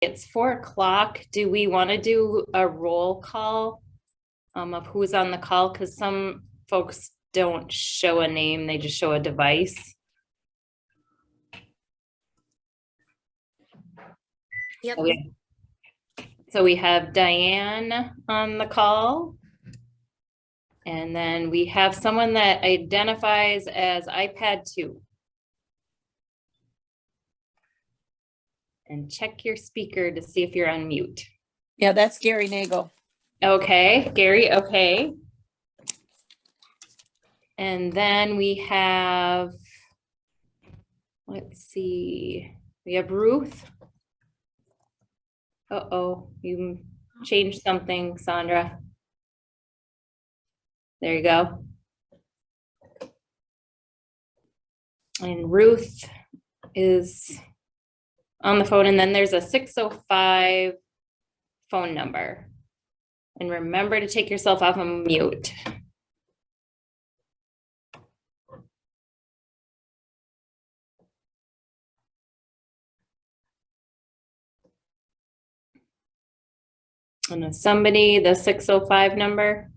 It's 4 o'clock. Do we want to do a roll call of who's on the call? Because some folks don't show a name, they just show a device. Yep. So we have Diane on the call. And then we have someone that identifies as iPad 2. And check your speaker to see if you're on mute. Yeah, that's Gary Nagel. Okay, Gary, okay. And then we have, let's see, we have Ruth. Uh-oh, you changed something, Sandra. There you go. And Ruth is on the phone, and then there's a 605 phone number. And remember to take yourself off of mute. And if somebody, the 605 number.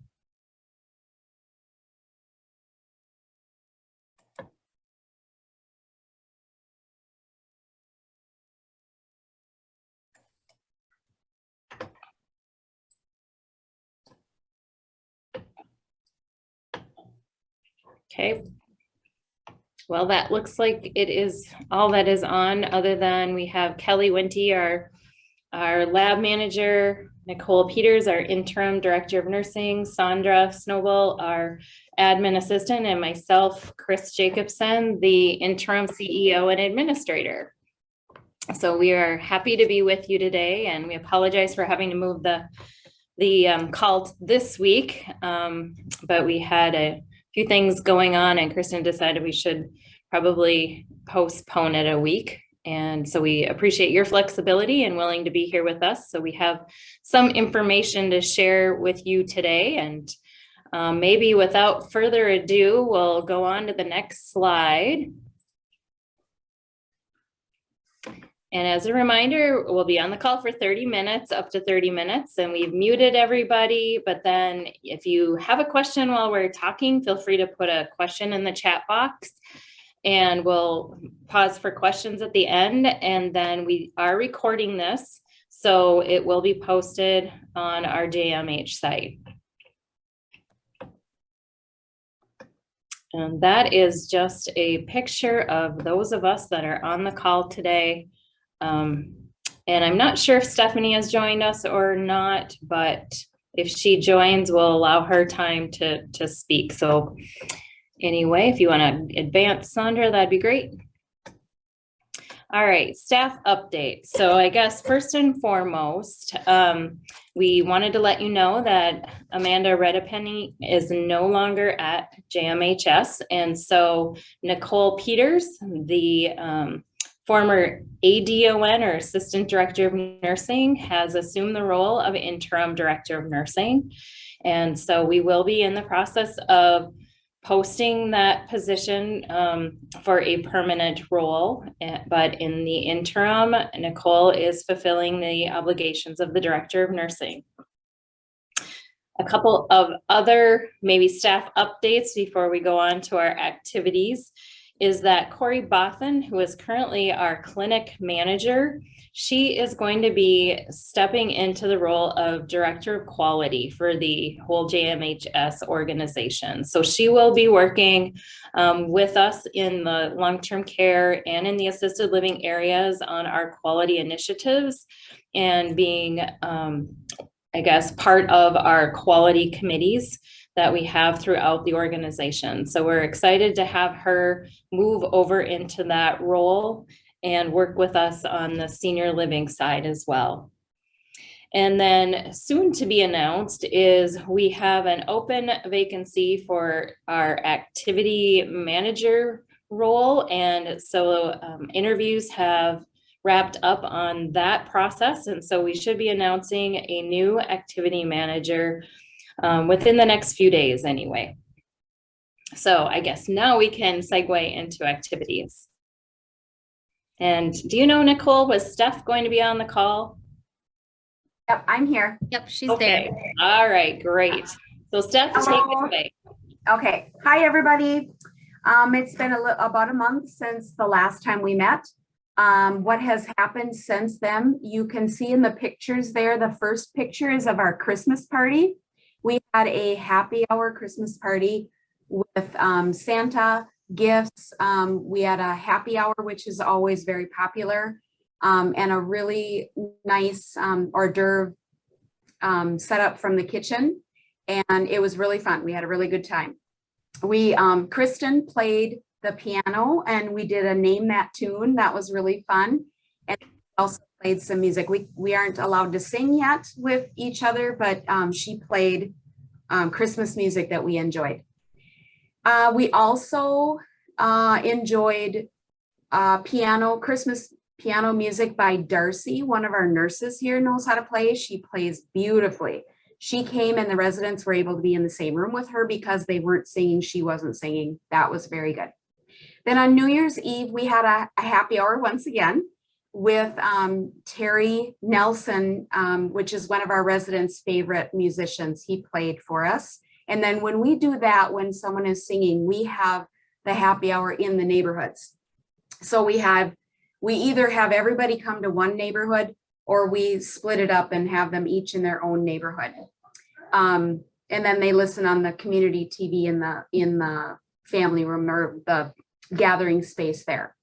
Okay. Well, that looks like it is all that is on, other than we have Kelly Winty, our lab manager, Nicole Peters, our interim director of nursing, Sandra Snowball, our admin assistant, and myself, Chris Jacobson, the interim CEO and administrator. So we are happy to be with you today, and we apologize for having to move the call this week, but we had a few things going on, and Kristen decided we should probably postpone it a week. And so we appreciate your flexibility and willing to be here with us. So we have some information to share with you today, and maybe without further ado, we'll go on to the next slide. And as a reminder, we'll be on the call for 30 minutes, up to 30 minutes, and we've muted everybody. But then if you have a question while we're talking, feel free to put a question in the chat box, and we'll pause for questions at the end. And then we are recording this, so it will be posted on our JMH site. And that is just a picture of those of us that are on the call today. And I'm not sure if Stephanie has joined us or not, but if she joins, we'll allow her time to speak. So anyway, if you want to advance, Sandra, that'd be great. All right, staff update. So I guess first and foremost, we wanted to let you know that Amanda Redapenny is no longer at JMHS. And so Nicole Peters, the former ADON, or Assistant Director of Nursing, has assumed the role of Interim Director of Nursing. And so we will be in the process of posting that position for a permanent role, but in the interim, Nicole is fulfilling the obligations of the Director of Nursing. A couple of other maybe staff updates before we go on to our activities is that Corey Bothan, who is currently our clinic manager, she is going to be stepping into the role of Director of Quality for the whole JMHS organization. So she will be working with us in the long-term care and in the assisted living areas on our quality initiatives, and being, I guess, part of our quality committees that we have throughout the organization. So we're excited to have her move over into that role and work with us on the senior living side as well. And then soon to be announced is we have an open vacancy for our activity manager role. And so interviews have wrapped up on that process. And so we should be announcing a new activity manager within the next few days anyway. So I guess now we can segue into activities. And do you know, Nicole, was Steph going to be on the call? Yep, I'm here. Yep, she's Okay, there. all right, great. So Steph, take it Hello. away. Okay. Hi, everybody. It's been about a month since the last time we met. What has happened since then, you can see in the pictures there, the first picture is of our Christmas party. We had a happy hour Christmas party with Santa, gifts. We had a happy hour, which is always very popular, and a really nice hors d'oeuvre set up from the kitchen. And it was really fun. We had a really good time. Kristen played the piano and we did a name that tune. That was really fun. And also played some music. We aren't allowed to sing yet with each other, but she played Christmas music that we enjoyed. We also enjoyed Christmas piano music by Darcy. One of our nurses here knows how to play. She plays beautifully. She came and the residents were able to be in the same room with her because they weren't singing, she wasn't singing. That was very good. Then on New Year's Eve, we had a happy hour once again with Terry Nelson, which is one of our residents' favorite musicians. He played for us. And then when we do that, when someone is singing, we have the happy hour in the neighborhoods. So we either have everybody come to one neighborhood or we split it up and have them each in their own neighborhood. And then they listen on the community TV in the family room or the gathering space there.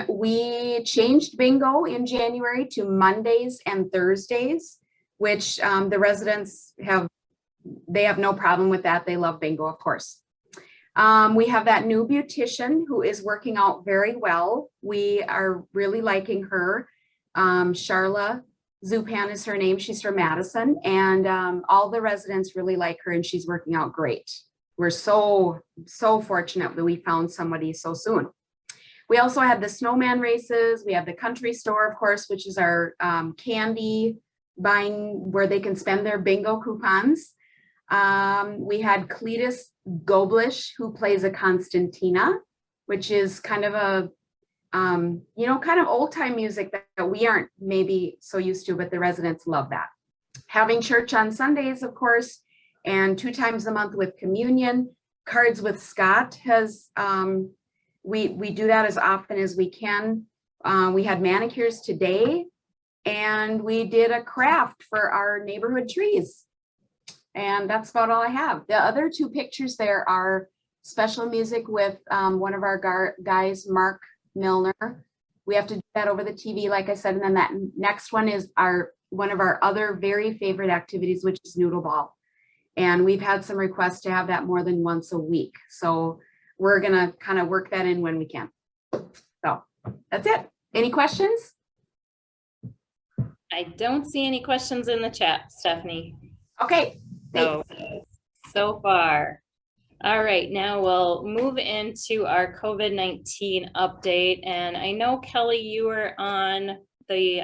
We changed bingo in January to Mondays and Thursdays, which the residents have no problem with that. They love bingo, of course. We have that new beautician who is working out very well. We are really liking her. Charla Zupan is her name. She's from Madison, and all the residents really like her and she's working out great. We're so fortunate that we found somebody so soon. We also had the snowman races. We have the country store, of course, which is our candy buying where they can spend their bingo coupons. We had Cletus Goblish, who plays a Constantina, which is kind of a, kind of old time music that we aren't maybe so used to, but the residents love that. Having church on Sundays, of course, and 2 times a month with communion. Cards with Scott has, we do that as often as we can. We had manicures today and we did a craft for our neighborhood trees. And that's about all I have. The other 2 pictures there are special music with one of our guys, Mark Milner. We have to do that over the TV, like I said. And then that next one is one of our other very favorite activities, which is noodle ball. And we've had some requests to have that more than once a week. So we're gonna kind of work that in when we can. So that's it. Any questions? I don't see any questions in the chat, Stephanie. Okay. So far. All right, now we'll move into our COVID-19 update. And I know, Kelly, you were on the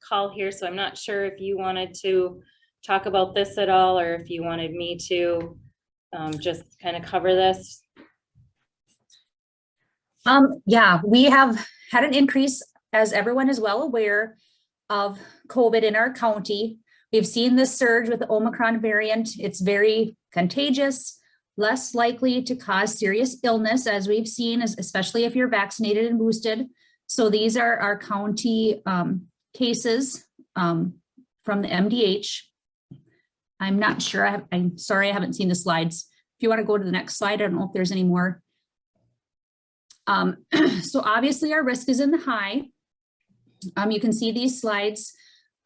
call here, so I'm not sure if you wanted to talk about this at all, or if you wanted me to just kind of cover this. Yeah, we have had an increase, as everyone is well aware, of COVID in our county. We've seen this surge with the Omicron variant. It's very contagious, less likely to cause serious illness, as we've seen, especially if you're vaccinated and boosted. So these are our county cases from the MDH. I'm not sure, I'm sorry, I haven't seen the slides. If you want to go to the next slide, I don't know if there's any more. So obviously our risk is in the high. You can see these slides.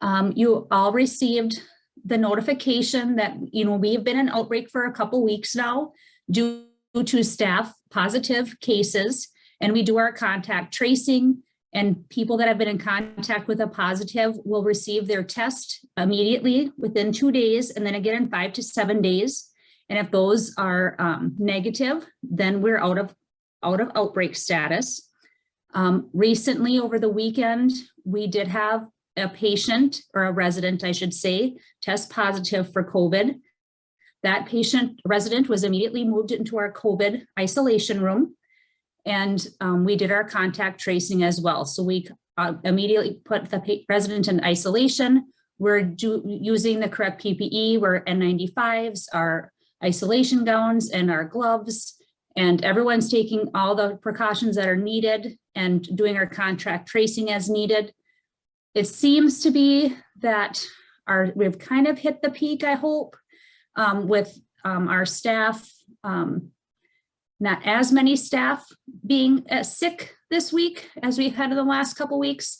You all received the notification that, we've been in outbreak for a couple weeks now due to staff positive cases, and we do our contact tracing, and people that have been in contact with a positive will receive their test immediately within 2 days, and then again in 5 to 7 days. And if those are negative, then we're out of outbreak status. Recently, over the weekend, we did have a patient, or a resident, I should say, test positive for COVID. That resident was immediately moved into our COVID isolation room. And we did our contact tracing as well. So we immediately put the resident in isolation. We're using the correct PPE. We're N95s, our isolation gowns, and our gloves. And everyone's taking all the precautions that are needed and doing our contact tracing as needed. It seems to be that we've kind of hit the peak, I hope, with our staff, not as many staff being sick this week as we've had in the last couple of weeks.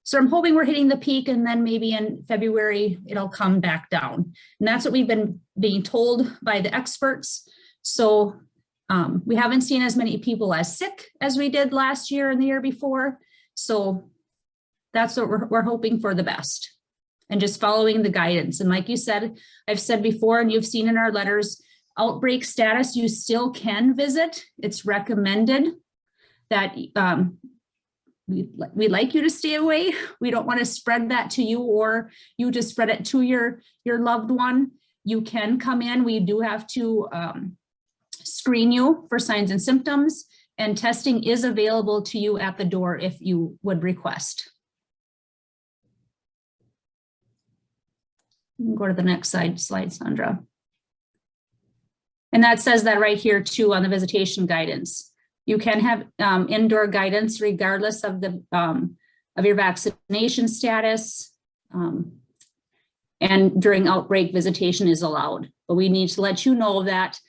So I'm hoping we're hitting the peak, and then maybe in February, it'll come back down. And that's what we've been being told by the experts. So we haven't seen as many people as sick as we did last year and the year before. So that's what we're hoping for, the best, and just following the guidance. And like you said, I've said before, and you've seen in our letters, outbreak status, you still can visit. It's recommended that we'd like you to stay away. We don't want to spread that to you, or you to spread it to your loved one. You can come in. We do have to screen you for signs and symptoms, and testing is available to you at the door if you would request. Go to the next slide, Sandra. And that says that right here too on the visitation guidance. You can have indoor guidance regardless of your vaccination status, and during outbreak visitation is allowed. But we need to let you know that.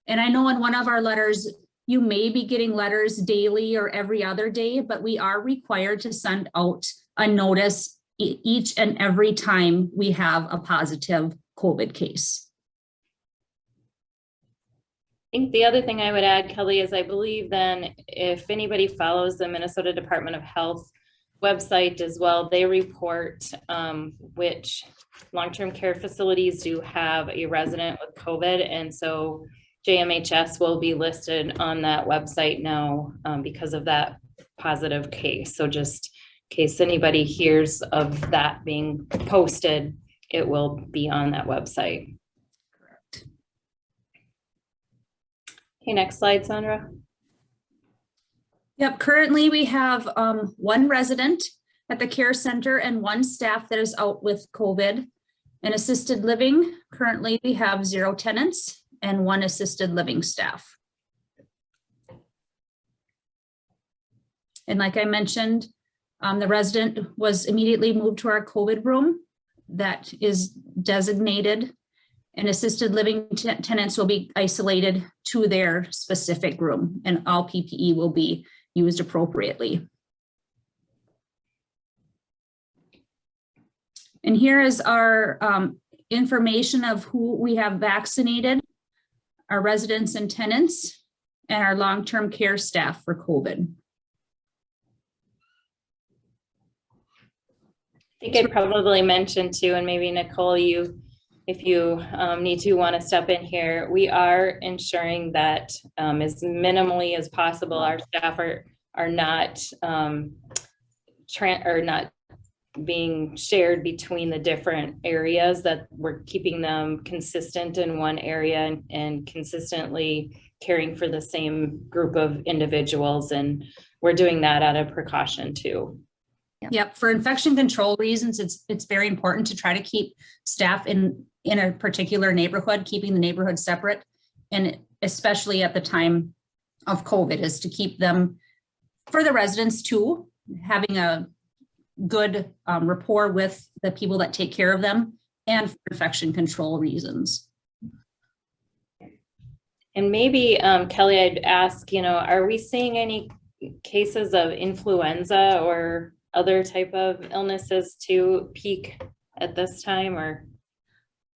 And I know in one of our letters, you may be getting letters daily or every other day, but we are required to send out a notice each and every time we have a positive COVID case. I think the other thing I would add, Kelly, is I believe then if anybody follows the Minnesota Department of Health website as well, they report which long-term care facilities do have a resident with COVID. And so JMHS will be listed on that website now because of that positive case. So just in case anybody hears of that being posted, it will be on that website. Correct. Okay, next slide, Sandra. Yep, currently we have one resident at the care center and one staff that is out with COVID. In assisted living, currently we have 0 tenants and 1 assisted living staff. And like I mentioned, the resident was immediately moved to our COVID room that is designated, and assisted living tenants will be isolated to their specific room, and all PPE will be used appropriately. And here is our information of who we have vaccinated, our residents and tenants, and our long-term care staff for COVID. I think I'd probably mention too, and maybe Nicole, if you need to want to step in here, we are ensuring that as minimally as possible, our staff are not not being shared between the different areas, that we're keeping them consistent in one area and consistently caring for the same group of individuals. And we're doing that out of precaution too. Yep, for infection control reasons, it's very important to try to keep staff in a particular neighborhood, keeping the neighborhood separate, and especially at the time of COVID, is to keep them, for the residents too, having a good rapport with the people that take care of them, and for infection control reasons. And maybe Kelly, I'd ask, are we seeing any cases of influenza or other type of illnesses to peak at this time? Or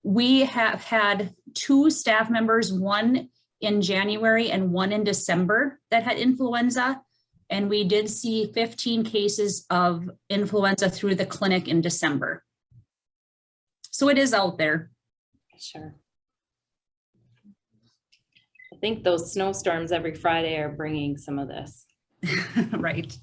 we have had 2 staff members, one in January and one in December, that had influenza. And we did see 15 cases of influenza through the clinic in December. So it is out there. Sure. I think those snowstorms every Friday are bringing some of this. Right.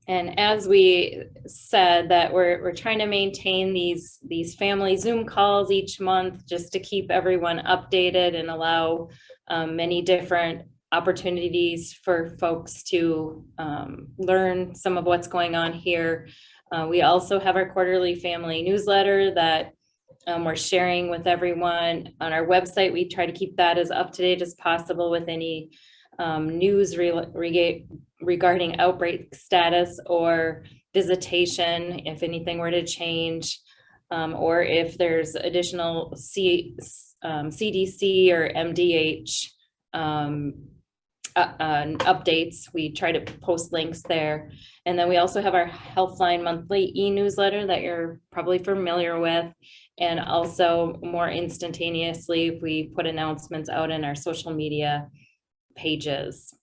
And as we said, that we're trying to maintain these family Zoom calls each month just to keep everyone updated and allow many different opportunities for folks to learn some of what's going on here. We also have our quarterly family newsletter that we're sharing with everyone on our website. We try to keep that as up to date as possible with any news regarding outbreak status or visitation, if anything were to change, or if there's additional CDC or MDH updates. We try to post links there. And then we also have our Healthline monthly e-newsletter that you're probably familiar with. And also more instantaneously, if we put announcements out in our social media pages.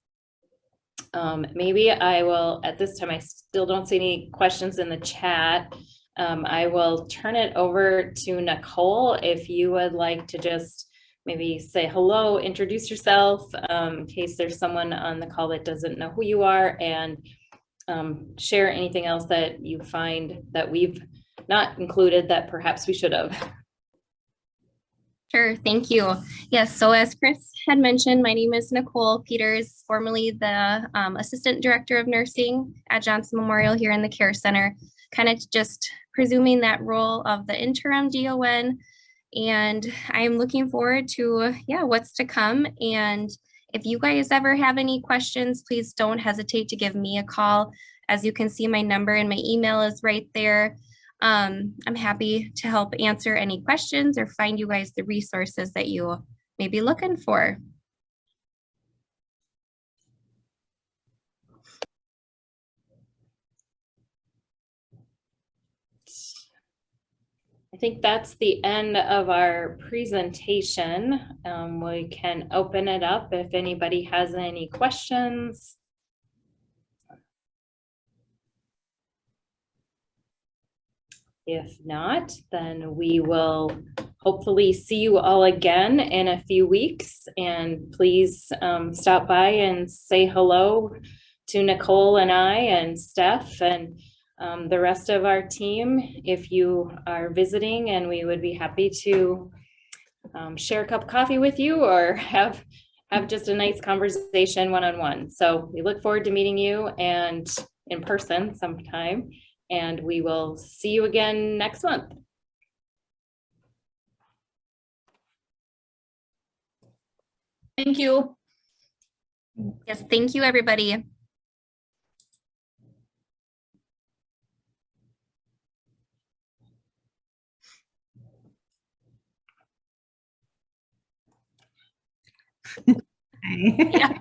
Maybe I will, at this time, I still don't see any questions in the chat. I will turn it over to Nicole if you would like to just maybe say hello, introduce yourself, in case there's someone on the call that doesn't know who you are, and share anything else that you find that we've not included that perhaps we should have. Sure, thank you. Yes, so as Chris had mentioned, my name is Nicole Peters, formerly the Assistant Director of Nursing at Johnson Memorial here in the Care Center, kind of just presuming that role of the interim DON. And I'm looking forward to, what's to come. And if you guys ever have any questions, please don't hesitate to give me a call. As you can see, my number and my email is right there. I'm happy to help answer any questions or find you guys the resources that you may be looking for. I think that's the end of our presentation. We can open it up if anybody has any questions. If not, then we will hopefully see you all again in a few weeks. And please stop by and say hello to Nicole and I and Steph and the rest of our team if you are visiting, and we would be happy to share a cup of coffee with you or have just a nice conversation one-on-one. So we look forward to meeting you and in person sometime. And we will see you again next month. Thank you. Yes, thank you, everybody. Hi. Yeah.